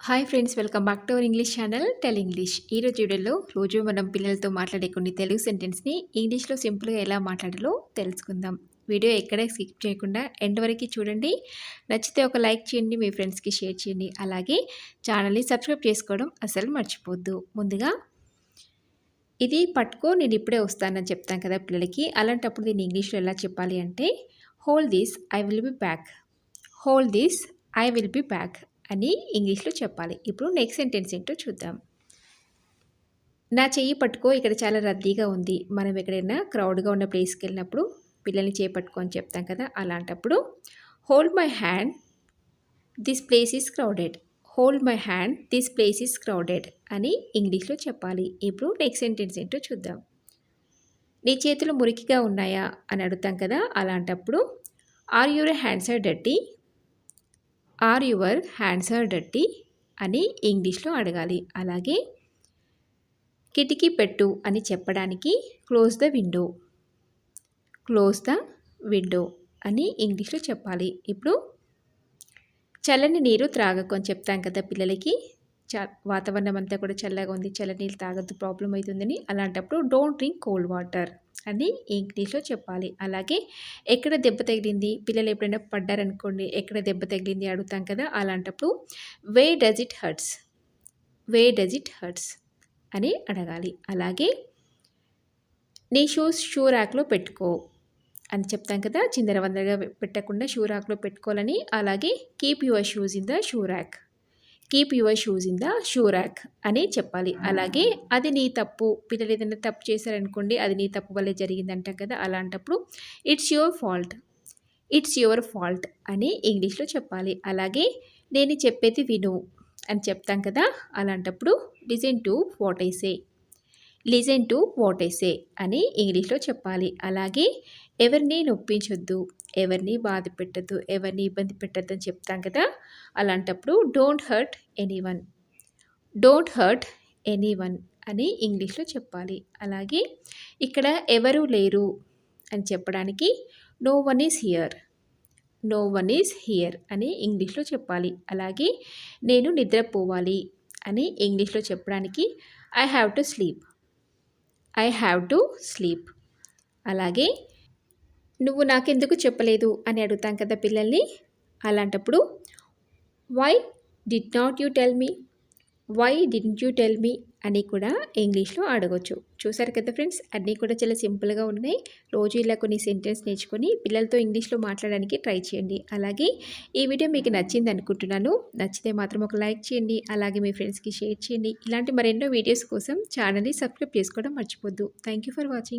Hi friends, welcome back to our English channel tell English. ఈరోజు వీడియోలో రోజు మనం పిల్లలతో మాట్లాడే కొన్ని తెలుగు సెంటెన్స్ని ఇంగ్లీష్లో సింపుల్గా ఎలా మాట్లాడాలో తెలుసుకుందాం. వీడియో ఎక్కడ స్కిప్ చేయకుండా ఎండ్ వరకు చూడండి. నచ్చితే ఒక లైక్ చేయండి, మీ ఫ్రెండ్స్కి షేర్ చేయండి. అలాగే ఛానల్ని సబ్స్క్రైబ్ చేసుకోవడం అసలు మర్చిపోవద్దు. ముందుగా ఇది పట్టుకో, నేను ఇప్పుడే వస్తానని చెప్తాను కదా పిల్లలకి. అలాంటప్పుడు దీన్ని ఇంగ్లీష్లో ఎలా చెప్పాలి అంటే hold this, I will be back. Hold this, I will be back అని ఇంగ్లీష్లో చెప్పాలి. ఇప్పుడు నెక్స్ట్ సెంటెన్స్ ఏంటో చూద్దాం. నా చెయ్యి పట్టుకో, ఇక్కడ చాలా రద్దీగా ఉంది. మనం ఎక్కడైనా క్రౌడ్గా ఉన్న ప్లేస్కి వెళ్ళినప్పుడు పిల్లల్ని చేయి పట్టుకో అని చెప్తాం కదా, అలాంటప్పుడు hold my hand, this place is crowded. Hold my hand, this place is crowded అని ఇంగ్లీష్లో చెప్పాలి. ఇప్పుడు నెక్స్ట్ సెంటెన్స్ ఏంటో చూద్దాం. నీ చేతులు మురికిగా ఉన్నాయా అని అడుగుతాం కదా, అలాంటప్పుడు are your hands are dirty. Are your hands are dirty అని ఇంగ్లీష్లో అడగాలి. అలాగే కిటికీ పెట్టు అని చెప్పడానికి close the window. Close the window అని ఇంగ్లీష్లో చెప్పాలి. ఇప్పుడు చల్లని నీరు త్రాగకు అని చెప్తాం కదా పిల్లలకి. వాతావరణం అంతా కూడా చల్లగా ఉంది, చల్లని నీళ్ళు తాగద్దు, ప్రాబ్లం అవుతుందని. అలాంటప్పుడు డోంట్ డ్రింక్ కోల్డ్ వాటర్ అని ఇంగ్లీష్లో చెప్పాలి. అలాగే ఎక్కడ దెబ్బ తగిలింది, పిల్లలు ఎప్పుడైనా పడ్డారనుకోండి, ఎక్కడ దెబ్బ తగిలింది అడుగుతాం కదా, అలాంటప్పుడు where does it hurts. Where does it hurts అని అడగాలి. అలాగే నీ షూస్ షూ ర్యాక్లో పెట్టుకో అని చెప్తాం కదా, చిందరవందరగా పెట్టకుండా షూ ర్యాక్లో పెట్టుకోవాలని. అలాగే keep your shoes in the shoe rack. Keep your shoes in the shoe rack అని చెప్పాలి. అలాగే అది నీ తప్పు, పిల్లలు ఏదైనా తప్పు చేశారనుకోండి, అది నీ తప్పు వల్లే జరిగిందంటాం కదా, అలాంటప్పుడు it's your fault. It's your fault అని ఇంగ్లీష్లో చెప్పాలి. అలాగే నేను చెప్పేది విను అని చెప్తాం కదా, అలాంటప్పుడు listen to what I say. Listen to what I say అని ఇంగ్లీష్లో చెప్పాలి. అలాగే ఎవరిని నొప్పించొద్దు, ఎవరిని బాధ పెట్టద్దు, ఎవరిని ఇబ్బంది పెట్టద్దు అని చెప్తాం కదా, అలాంటప్పుడు don't hurt anyone. Don't hurt anyone అని ఇంగ్లీష్లో చెప్పాలి. అలాగే ఇక్కడ ఎవరు లేరు అని చెప్పడానికి no one is here. No one is here అని ఇంగ్లీష్లో చెప్పాలి. అలాగే నేను నిద్రపోవాలి అని ఇంగ్లీష్లో చెప్పడానికి I have to sleep. I have to sleep. అలాగే నువ్వు నాకెందుకు చెప్పలేదు అని అడుగుతాం కదా పిల్లల్ని, అలాంటప్పుడు why did not you tell me. Why didn't you tell me అని కూడా ఇంగ్లీష్లో అడగొచ్చు. చూసారు కదా ఫ్రెండ్స్, అన్నీ కూడా చాలా సింపుల్గా ఉన్నాయి. రోజు ఇలా కొన్ని సెంటెన్స్ నేర్చుకొని పిల్లలతో ఇంగ్లీష్లో మాట్లాడడానికి ట్రై చేయండి. అలాగే ఈ వీడియో మీకు నచ్చింది అనుకుంటున్నాను. నచ్చితే మాత్రం ఒక లైక్ చేయండి. అలాగే మీ ఫ్రెండ్స్కి షేర్ చేయండి. ఇలాంటి మరెన్నో వీడియోస్ కోసం ఛానల్ని సబ్స్క్రైబ్ చేసుకోవడం మర్చిపోద్దు. Thank you for watching.